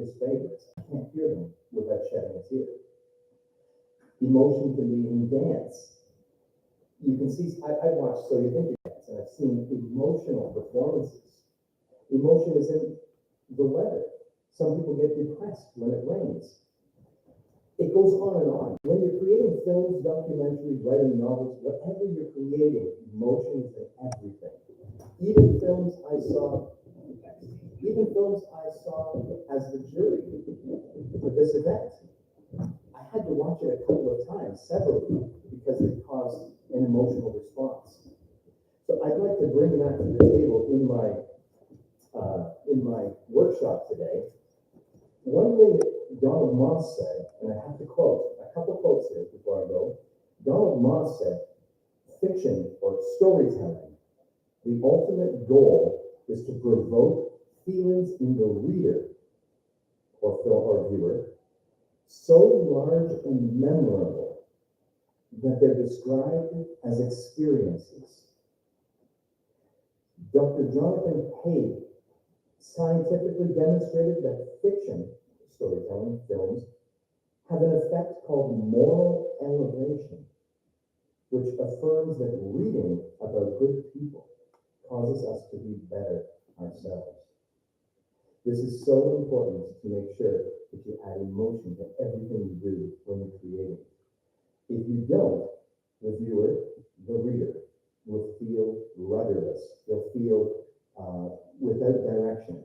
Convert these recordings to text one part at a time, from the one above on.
his favorites. I can't hear them without shedding a tear. Emotion can be in dance. You can see, I watched So You Think You Dance, and I've seen emotional performances. Emotion is in the weather. Some people get depressed when it rains. It goes on and on. When you're creating films, documentaries, writing novels, whatever you're creating, emotion is in everything. Even films I saw as the jury for this event. I had to watch it a couple of times, several, because it caused an emotional response. So I'd like to bring that to the table in my workshop today. One thing that Donald Moss said, and I have to quote a couple quotes here before I go. Donald Moss said, "Fiction or storytelling, the ultimate goal is to provoke feelings in the reader or viewer so large and memorable that they're described as experiences." Dr. Jonathan Haidt scientifically demonstrated that fiction, storytelling, films, have an effect called moral elevation, which affirms that reading about good people causes us to be better ourselves. This is so important to make sure that you add emotion to everything you do when you're creating. If you don't, the viewer, the reader, will feel rudderless. They'll feel without direction.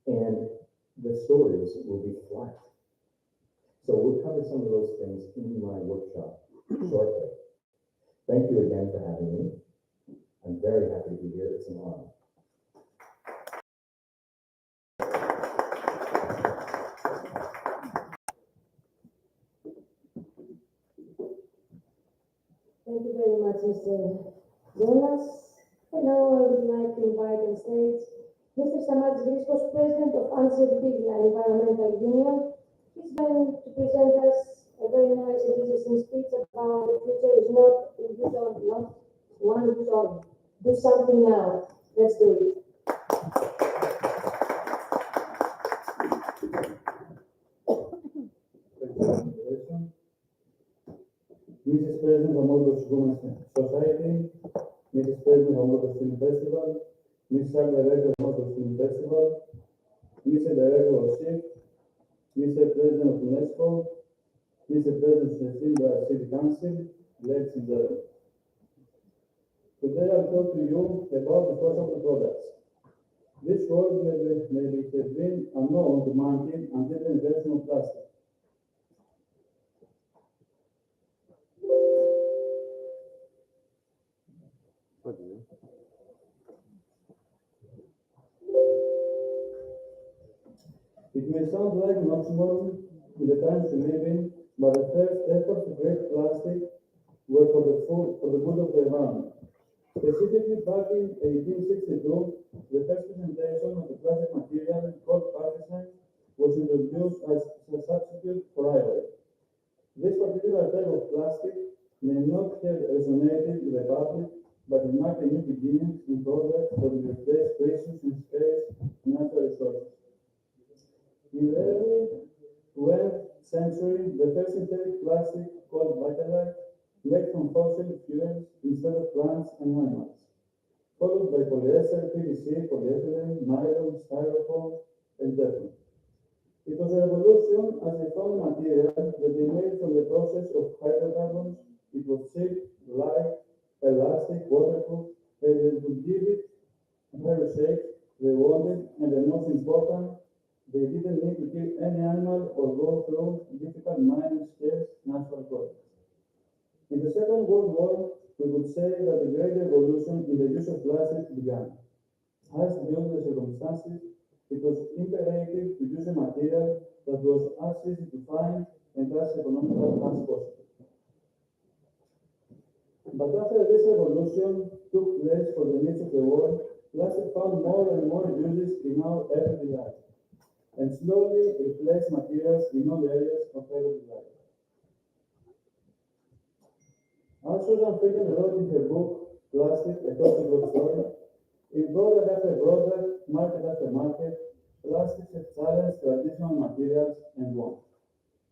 And the stories will be flat. So we'll cover some of those things in my workshop shortly. Thank you again for having me. I'm very happy to be here. It's an honor. Thank you very much, Mr. Jonas. And now I would like to invite on stage Mr. Stamatis Griskos, President of Ansel Bigla Environmental Union. He's going to present us a very nice and interesting speech about the future is not one who's on. Do something now. Let's do it. Mrs. President of Amorgos Women's Society, Mrs. President of Amorgos Film Festival, Mrs. Director of Amorgos Film Festival, Mr. Director of SIF, Mr. President of UNESCO, Mr. President of the City Council, ladies and gentlemen. Today I'll talk to you about the social products. This word may have been unknown to mankind until the invention of plastic. It may sound like an oxymoron in the times we live in, but the first efforts to create plastic were for the good of the environment. Specifically, back in 1862, the first presentation of the plastic material called partisan was introduced as a substitute for ivory. This particular type of plastic may not have resonated with the public, but it marked a new beginning in products that will replace precious and scarce natural resources. In the early 12th century, the first synthetic plastic called Vitalite made from fossil fuels instead of plants and animals, followed by polyester, PVC, polyethylene, nylon, styrofoam, and Teflon. It was a revolution as they found material that they made from the process of hydrocarbons. It was cheap, light, elastic, waterproof, and they could give it very shape they wanted, and the most important, they didn't need to kill any animal or go through difficult mining scarce natural products. In the Second World War, we would say that the great revolution in the use of plastic began. As due to the circumstances, it was imperative to use a material that was as easy to find and as economical as possible. But after this revolution took place for the needs of the world, plastic found more and more uses in our everyday life, and slowly replaced materials in all areas of everyday life. As Susan Frieden wrote in her book, Plastic, A Toxic Love Story, in product after product, market after market, plastics have challenged traditional materials and won't,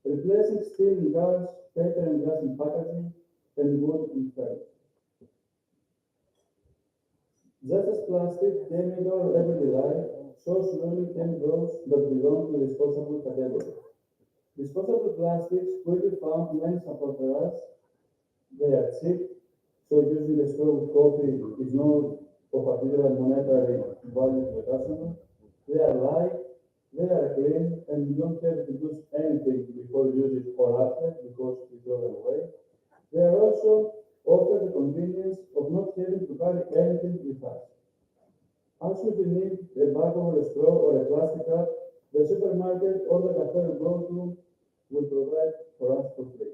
replacing steel in cars, paper and glass in packaging, and wood in furniture. Just as plastic came into our everyday life, so slowly came those that belong to the disposable category. Disposable plastics quickly found many supporters. They are cheap, so using a straw with coffee is not of particular monetary value to the customer. They are light, they are clean, and you don't have to do anything before you use it or after because you throw them away. They are also offer the convenience of not having to carry anything with us. As if you need a bag or a straw or a plastic cup, the supermarket or the cafe you go to will provide for us for free.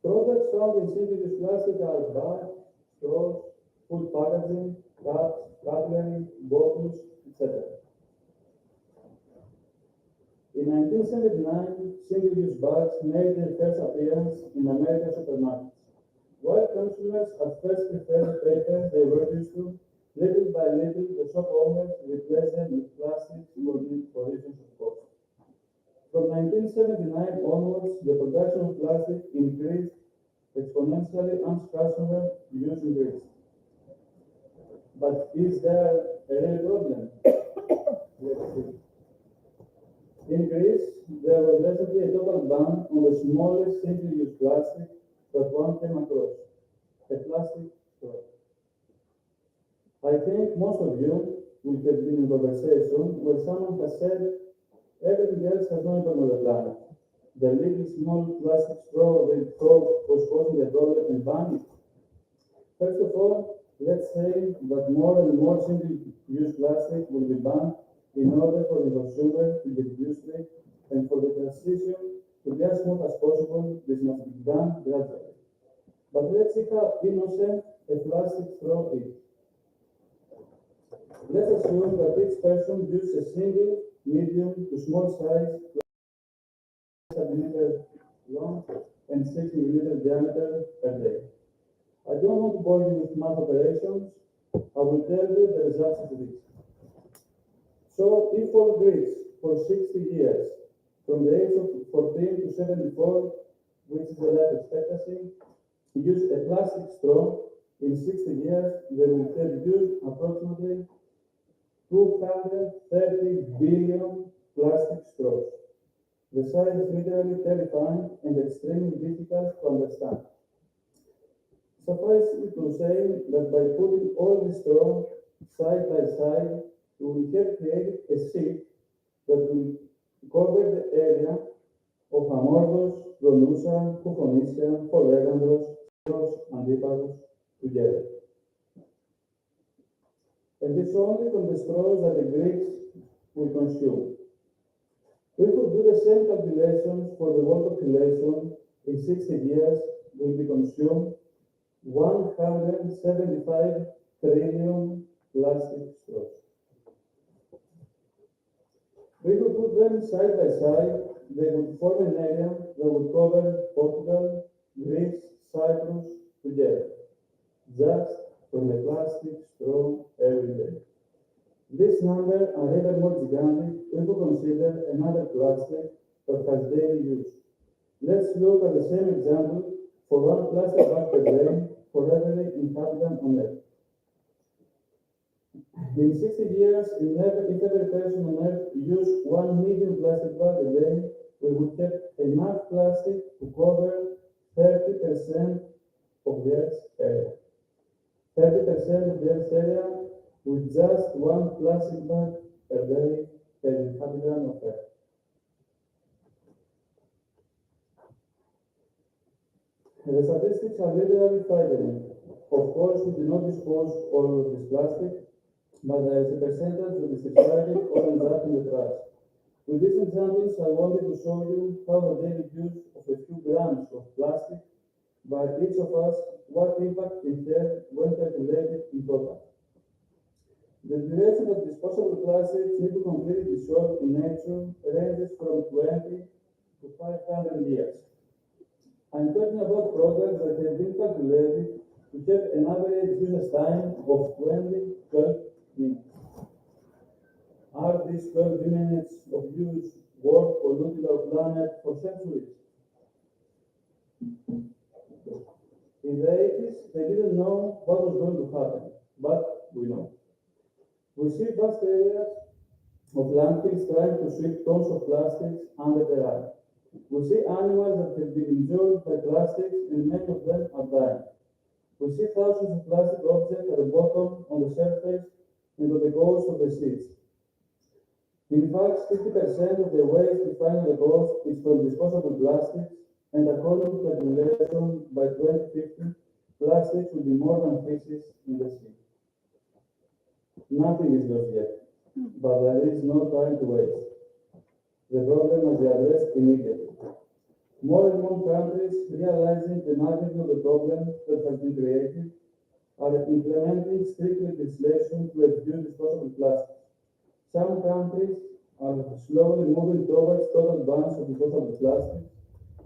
Products found in single-use plastic are bags, straws, food packaging, cups, cutlery, bottles, etc. In 1979, single-use bags made their first appearance in American supermarkets. While consumers at first preferred the paper they were used to, little by little the shop owners replaced them with plastics for reasons of cost. From 1979 onwards, the production of plastic increased exponentially as customer use increased. But is there a real problem? Let's see. In Greece, there was recently a total ban on the smallest single-use plastic that one came across, a plastic straw. I think most of you will have been in conversation where someone has said everything else has no impact on the planet. The little small plastic straw they thought was causing the problem and banned it. First of all, let's say that more and more single-use plastic will be banned in order for the consumer to get used to it and for the transition to be as smooth as possible. This must be done gradually. But let's see how innocent a plastic straw is. Let's assume that each person uses a single, medium to small size centimeter long and 6 millimeter diameter per day. I don't want to bore you with math operations. I will tell you the results of this. So if all Greeks for 60 years, from the age of 14 to 74, which is the life expectancy, use a plastic straw, in 60 years, they will have used approximately 230 billion plastic straws. The size is literally terrifying and extremely difficult to understand. Suffice it to say that by putting all the straw side by side, we will have created a sheet that will cover the area of Amorgos, Donusa, Kufonisia, Folegandros, and Iparos together. And it's only from the straws that the Greeks will consume. We could do the same calculations for the world population. In 60 years, will be consumed 175 trillion plastic straws. We could put them side by side. They would form an area that would cover Portugal, Greece, Cyprus together, just from a plastic straw every day. This number are even more gigantic if we consider another plastic that has daily use. Let's look at the same example for one plastic bag per day for every inhabitant on Earth. In 60 years, if every person on Earth used 1 million plastic bags a day, we would have enough plastic to cover 30% of the Earth's area. 30% of the Earth's area with just one plastic bag per day per inhabitant of Earth. The statistics are literally frightening. Of course, we do not dispose all of this plastic, but there is a percentage that is recycled or ends up in the trash. With these examples, I wanted to show you how the daily use of a few grams of plastic by each of us, what impact it has when calculated in total. The duration that disposable plastics need to completely dissolve in nature ranges from 20 to 500 years. I'm talking about products that have been calculated to have an average usage time of 20 12 minutes. Are these 12 minutes of use worth polluting our planet for centuries? In the 80s, they didn't know what was going to happen, but we know. We see vast areas of landfills trying to sweep tons of plastics under the rug. We see animals that have been injured by plastics and many of them are dying. We see thousands of plastic objects at the bottom, on the surface, and on the coast of the seas. In fact, 50% of the waste we find on the coast is from disposable plastics, and according to calculation, by 2050, plastics will be more than fishes in the sea. Nothing is lost yet, but there is no time to waste. The problem must be addressed immediately. More and more countries, realizing the magnitude of the problem that has been created, are implementing strict legislation to reduce disposable plastics. Some countries are slowly moving towards total bans of disposable plastics,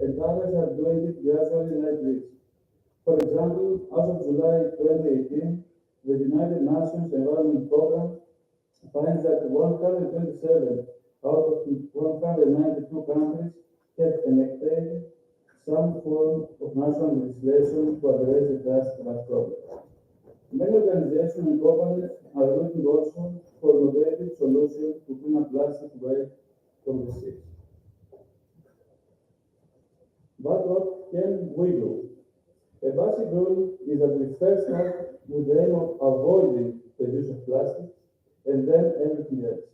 and others are doing it gradually like this. For example, as of July 2018, the United Nations Environment Programme finds that 127 out of 192 countries have enacted some form of national legislation to address the plastic waste problem. Many organizations and companies are looking also for innovative solutions to clean up plastic waste from the sea. But what can we do? A basic rule is that we first start with the aim of avoiding the use of plastic and then everything else.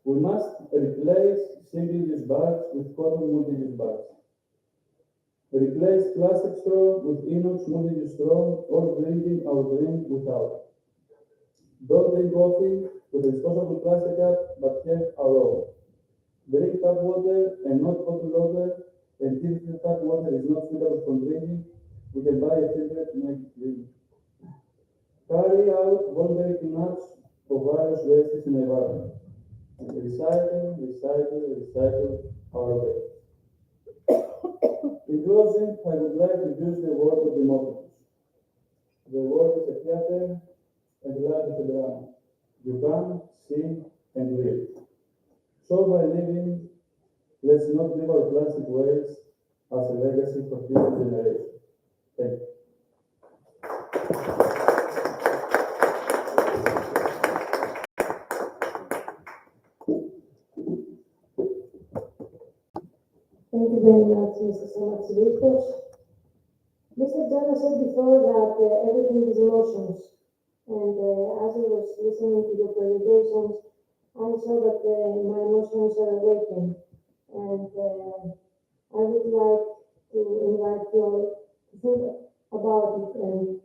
We must replace single-use bags with cotton multi-use bags. Replace plastic straw with inox multi-use straw or drinking our drink without. Don't drink coffee with a disposable plastic cup, but have our own. Drink tap water and not bottled water, and if the tap water is not suitable for drinking, we can buy a filter to make it clean. Carry out voluntary cleanups of various wastes in the environment. Recycle, recycle, recycle our waste. In closing, I would like to use the word of democracy. The word is a theater and life is a drama. You come, see, and live. So by living, let's not leave our plastic waste as a legacy for future generations. Thank you. Thank you very much, Mr. Samatsiristos. Mr. Jana said before that everything is emotions. And as I was listening to your presentations, I saw that my emotions are awakened. And I would like to invite you all to think about it and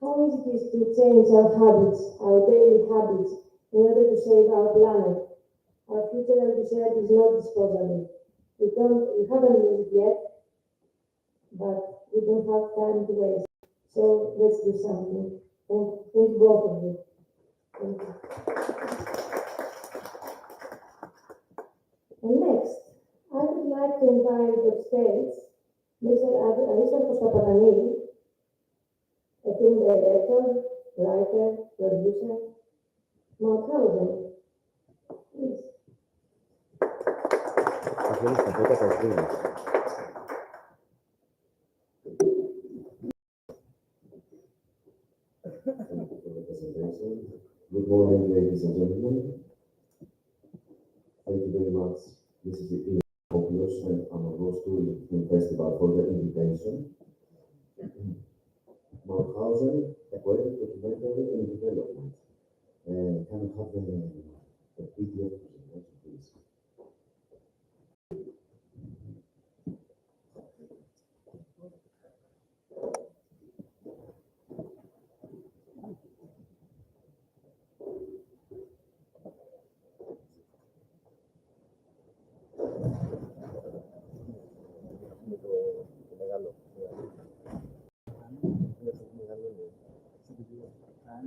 how easy it is to change our habits, our daily habits, in order to save our planet. Our future, as you said, is not disposable. We haven't used it yet, but we don't have time to waste. So let's do something. Thank both of you. Thank you. And next, I would like to invite the stage Mr. Aristarchos Papadaniel, a film director, writer, producer, Mauthausen. Please. Thank you for the presentation. Good morning, ladies and gentlemen. Thank you very much. This is the Amorgos and Amorgos Tourism Film Festival for the invitation. Mauthausen, a poetic documentary in development. Can I have the video presentation, please?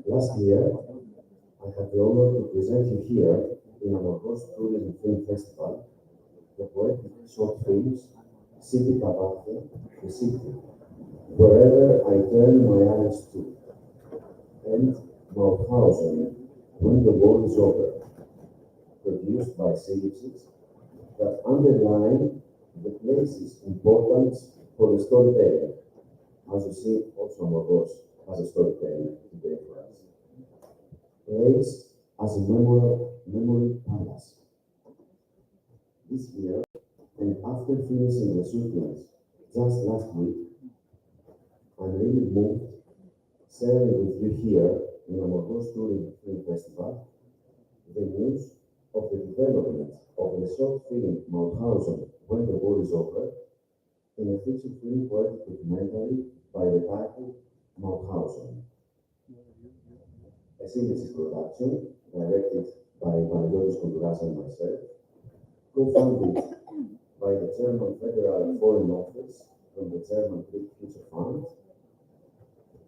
Last year, I had the honor to present you here in Amorgos Tourism Film Festival the poetic short films City Cabafe, The City, Wherever I Turn My Eyes To, and Mauthausen, When the War Is Over. produced by citizens that underline the place's importance for the storytelling. As you see, also Amorgos has a storytelling today for us. Place as a memory palace. This year, and after finishing the shootings just last week, I'm really moved sharing with you here in Amorgos Touring Film Festival the news of the development of the short film Mauthausen When the War is Over in a feature film poetic documentary by the title Mauthausen. A synthesis production directed by Amorgos and myself, co-funded by the German Federal Foreign Office from the German Greek Future Fund.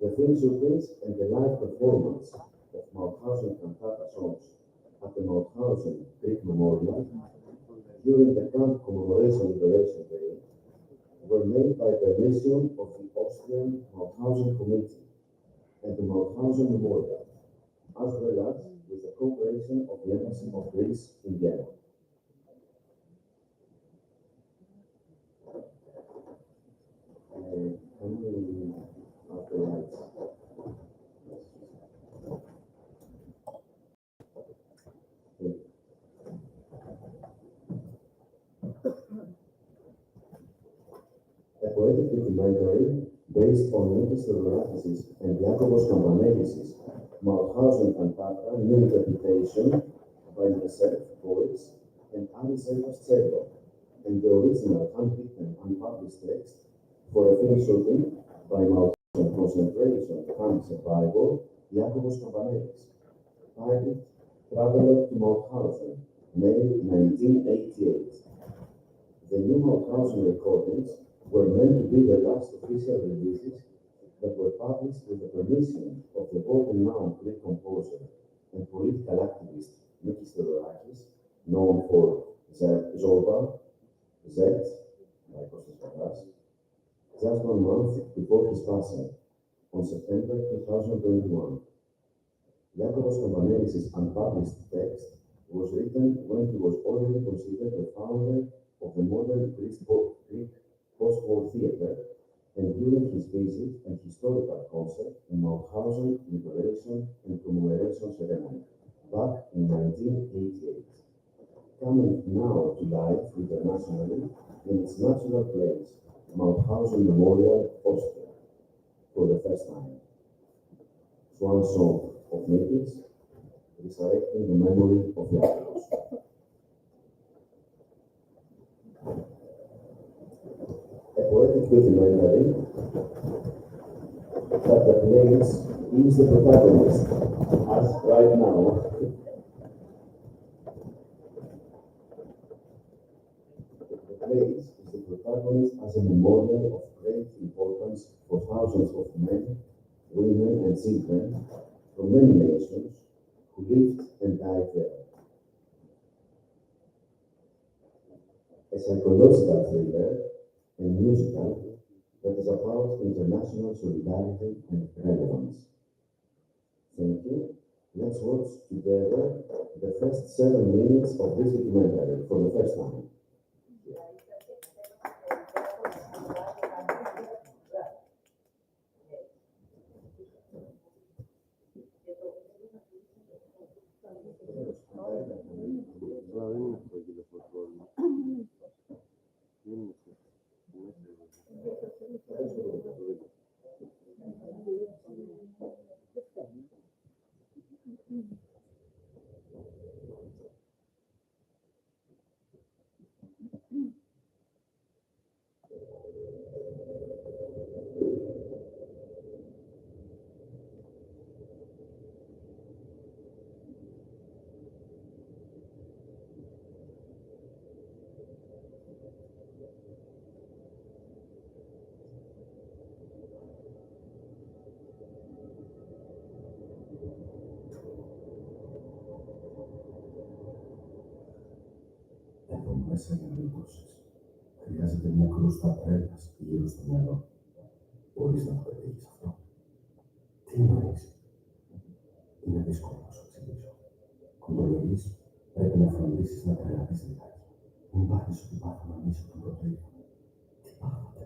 The film shootings and the live performance of Mauthausen cantata songs at the Mauthausen Greek Memorial during the Camp Commemoration Liberation Day were made by permission of the Austrian Mauthausen Committee and the Mauthausen Memorial, as well as with the cooperation of the Embassy of Greece in Vienna. Can we have the lights? A poetic documentary based on Nikis Theodorakis and Iakobos Kampanellis' Mauthausen cantata, new interpretation by myself, voice, and Alice cello, and the original handwritten unpublished text for a film shooting by Mauthausen concentration camp survivor Iakobos Kampanellis, titled Traveler to Mauthausen, May 1988. The new Mauthausen recordings were meant to be the last official releases that were published with the permission of the world-renowned Greek composer and political activist Nikis Theodorakis, known for Zorba, Zet, by Kostas Kavras, just 1 month before his passing, on September 2021. Iakobos Kampanellis' unpublished text was written when he was already considered the founder of the modern Greek post-war theatre, and during his visit and historical concert in Mauthausen Liberation and Commemoration Ceremony back in 1988. Coming now to life internationally in its natural place, Mauthausen Memorial, Austria, for the first time. Swan song of Nikis, resurrecting the memory of Iakobos. A poetic documentary that the place is the protagonist, as right now. The place is the protagonist as a memorial of great importance for thousands of men, women, and children from many nations who lived and died there. A psychological thriller and musical that is about international solidarity and relevance. Thank you. Let's watch together the first 7 minutes of this documentary for the first time. Εδώ μέσα για να λιτώσεις. Χρειάζεται μια κρούστα πρέλας γύρω στο μυαλό. Μπορείς να το πετύχεις αυτό. Τι εννοείς? Είναι δύσκολο να σου εξηγήσω. Κοντολογείς Πρέπει να φροντίσεις να τρελαθείς λιγάκι. Μην πάθεις ότι πάθαμε εμείς από τον πρωτοείδο. Τι πάθατε?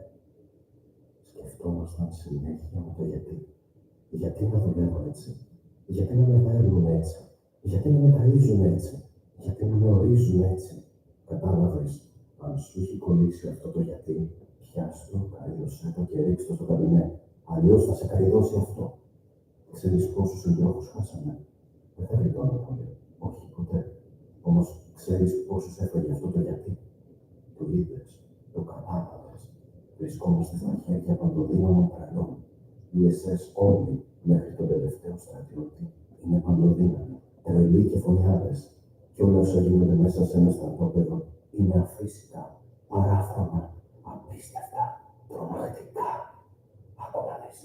Σκεφτόμασταν συνέχεια με το γιατί. Γιατί να δουλεύουν έτσι? Γιατί να με παίρνουν έτσι? Γιατί να με ταΐζουν έτσι? Γιατί να με ορίζουν έτσι? Κατάλαβες, αν σου έχει κολλήσει αυτό το γιατί, πιάσ' το, καΐδωσέ το και ρίξ' το στο καμπινέ. Αλλιώς θα σε καηδώσει αυτό. Ξέρεις πόσους συντρόφους χάσαμε? Δεν θα γλιτώνω πολύ. Όχι ποτέ. Όμως ξέρεις πόσους έφαγε αυτό το γιατί? Το είδες, το κατάλαβες. Βρισκόμαστε στα χέρια παντοδύναμων τρελών. Οι SS όλοι, μέχρι τον τελευταίο στρατιώτη, είναι παντοδύναμοι, τρελοί και φωνιάδες. Και όλα όσα γίνονται μέσα σε ένα στρατόπεδο είναι αφύσικα, παράφρονα, απίστευτα, τρομακτικά. Άκου να δεις.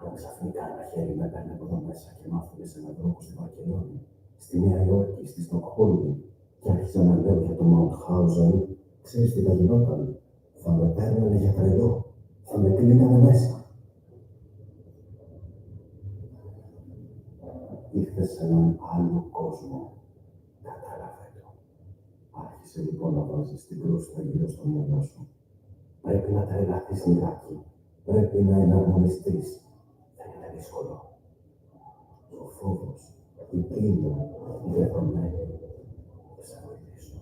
Αν ξαφνικά ένα χέρι με παίρνει από εδώ μέσα και μ' άφηνε σε έναν δρόμο στη Βαρκελόνη, στη Νέα Υόρκη, στη Στοκχόλμη, και άρχισα να λέω για το Μαουτχάουζεν, ξέρεις τι θα γινόταν? Θα με παίρνανε για τρελό. Θα με κλείνανε μέσα. Ήρθες σε έναν άλλο κόσμο. Κατάλαβε το. Άρχισε λοιπόν να βάζεις την κρούστα γύρω στο μυαλό σου. Πρέπει να τρελαθείς λιγάκι. Πρέπει να εναρμονιστείς. Δεν είναι δύσκολο. Ο φόβος, η πείνα, η δεδομένη. Θα σε βοηθήσω.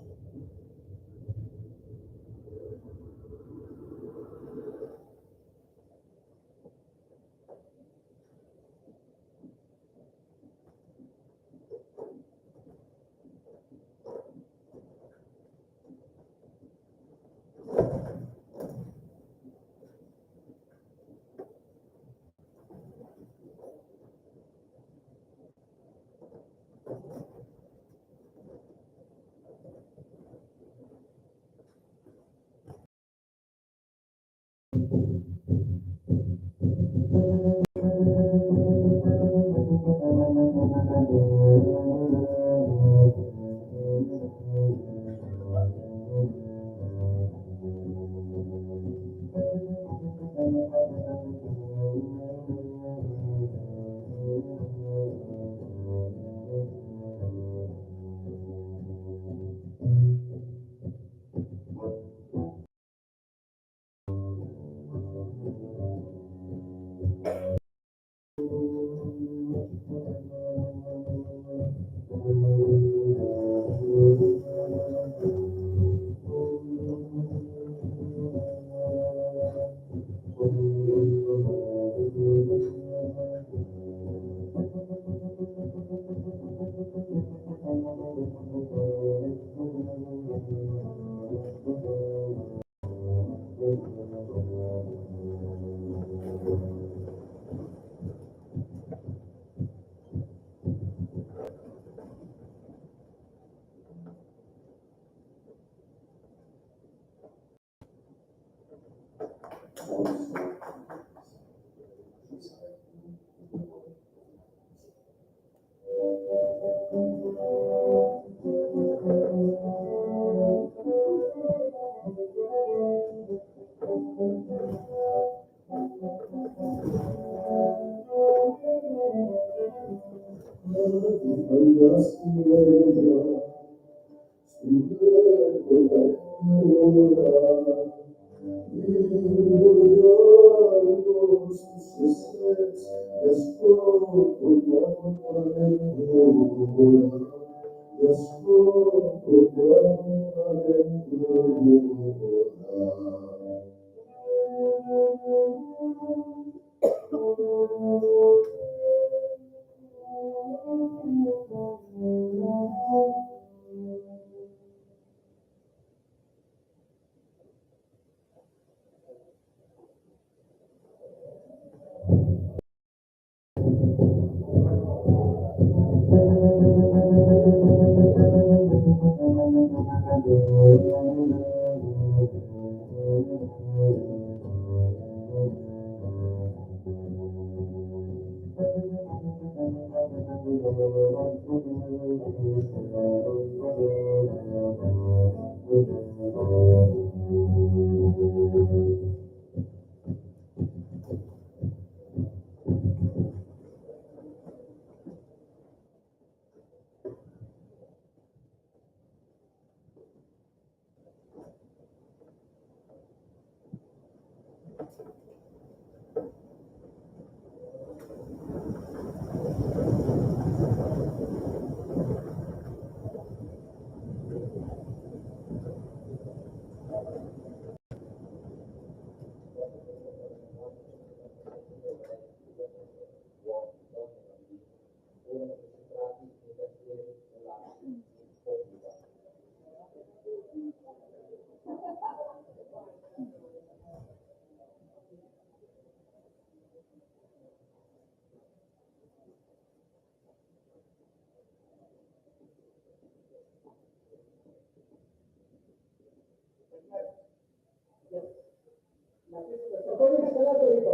Ακόμα καλά το είπα.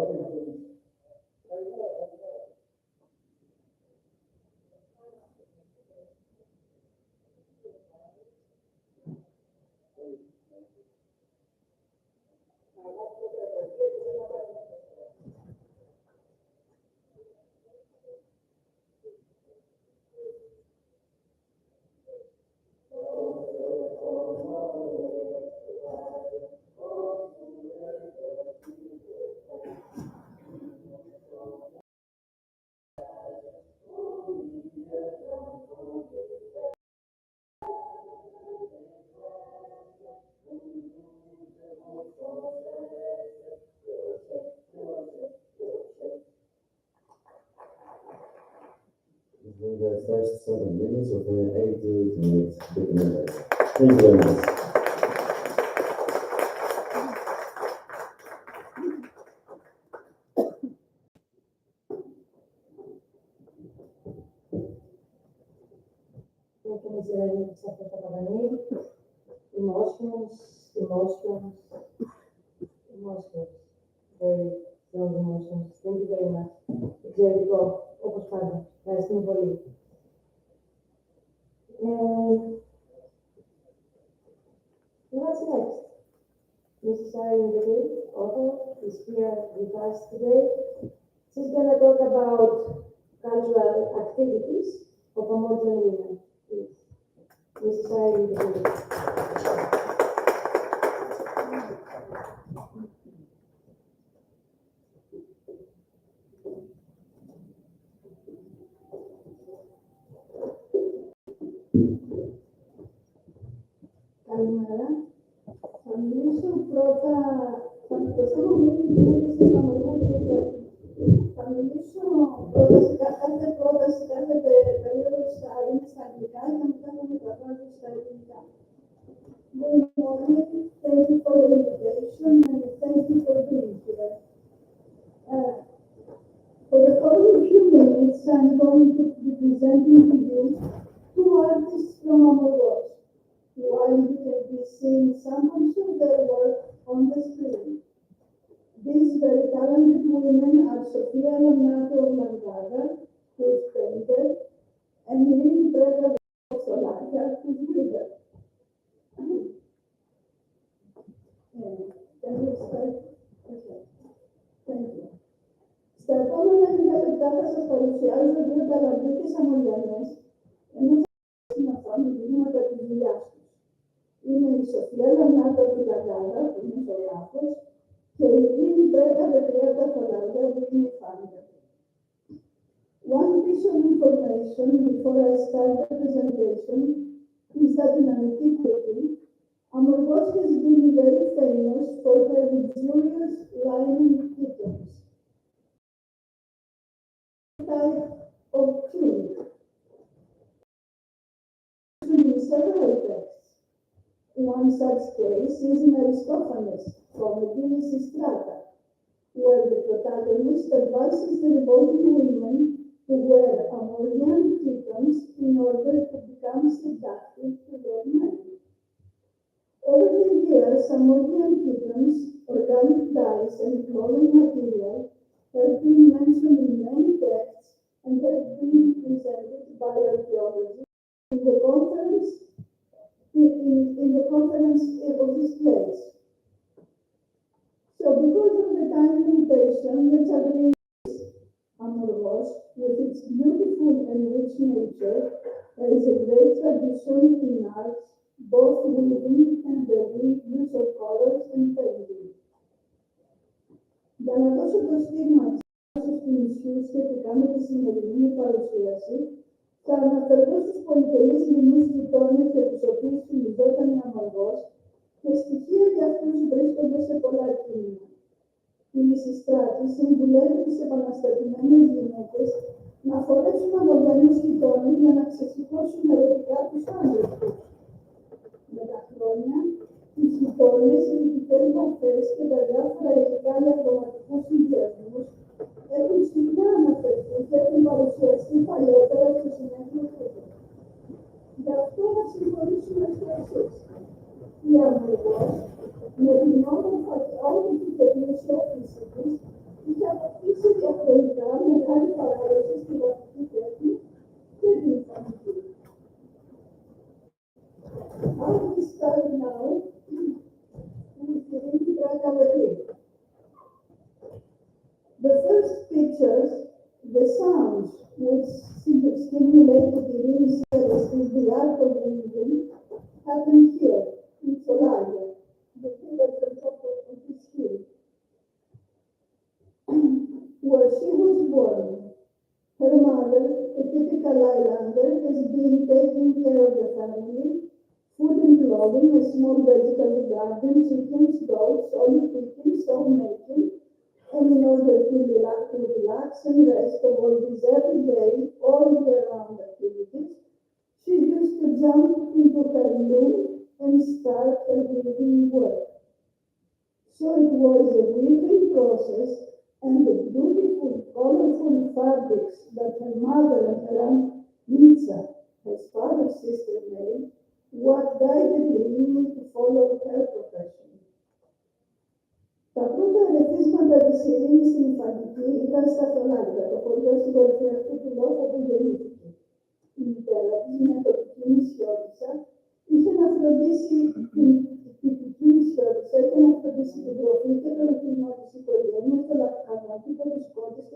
In the first 7 minutes of an 88-minute documentary. Thank you very much. Emotions. Very strong emotions. Thank you very much. Εξαιρετικό, όπως πάντα. Ευχαριστούμε πολύ. What's next? Mrs. Irene David, author, is here with us today. She's going to talk about cultural activities of Amorgos women. Please. Mrs. Irene David. Καλημέρα. Θα μιλήσω πρώτα, θα πιστεύω ότι μιλήσω στα μορφή και θα μιλήσω πρώτα σε κάθε πρόταση, κάθε περίοδος θα είναι στα αγγλικά και μετά θα μεταφράσω στα ελληνικά. Good morning, thank you for the invitation and thank you for being here. For the following few minutes, I'm going to be presenting to you two artists from Amorgos. While you can be seeing samples of their work on the screen. These very talented women are Sofia Lamnato Langada, who is painter, and Lili Brega Solaria, who is reader. Can we start? Okay. Thank you. Στα επόμενα λίγα λεπτά θα σας παρουσιάζω δύο ταλαντούχες Αμοριανές, ενώ θα σας οθόνη βήματα της δουλειάς τους. Είναι η Σοφία Λαμνάτα Langada, που είναι ζωγράφος, και η Λίλη Μπρέκα Δεκριάτα Φαλάρια, που είναι φάνταρ. One piece of information before I start the presentation is that in antiquity, Amorgos has been very famous for her luxurious lining kittens. Type of tunic. In several texts. One such case is in Aristophanes' comedy Lysistrata, where the protagonist advises the devoted women to wear Amorgian kittens in order to become seductive to their men. Over the years, Amorgian kittens, organic dyes, and clothing material have been mentioned in many texts and have been presented by archaeologists in the conference of this place. So because of the time limitation, let's agree Amorgos, with its beautiful and rich nature, there is a great tradition in arts, both weaving and the use of colors and painting. Για να δώσω το στίγμα της του νησιού σχετικά με τη σημερινή παρουσίαση, θα αναφερθώ στους πολυτελείς λιμνούς γειτόνες για τους οποίους κινητόταν η Αμοργός και στοιχεία για αυτούς βρίσκονται σε πολλά κείμενα. Η Λυσιστράτη συμβουλεύει τις επαναστατημένες γυναίκες να φορέσουν αμοργανούς γειτόνες για να ξεσηκώσουν ερωτικά τους άντρες τους. Με τα χρόνια, οι γειτόνες, οι ειδικές μορφές και τα διάφορα υλικά για χρωματικούς συνδυασμούς έχουν συχνά αναφερθεί και έχουν παρουσιαστεί παλιότερα στο συνέδριο του. Γι' αυτό να συμφωνήσουμε στο εξής. Η Αμοργός, με την όμορφα How we start now with the track our trip. The first pictures, the sounds which stimulated the researchers the art of living, happen here in Solaria, the village on top of this hill, where she was born. Her mother, a typical islander, has been taking care of the family, food and clothing, a small vegetable garden, chickens, dogs, olive picking, stone making, and in order to relax and rest of all these everyday, all-year-round activities, she used to jump into her loom and start her weaving work. So it was a weaving process and the beautiful, colorful fabrics that her mother and her aunt Mitza, her father's sister, made, what guided Lily to follow her profession. Τα πρώτα ερεθίσματα της Ειρήνης στην Ιφαντική ήταν στα Θολάρια, το χωριό στην κορυφή αυτού του λόφου που γεννήθηκε. Η μητέρα της, μια τοπική νησιώτισσα, είχε να φροντίσει την τυπική νησιώτισσα, είχε να φροντίσει την τροφή και τον εθισμό της οικογένειας, το λαχανόκηπο της κότης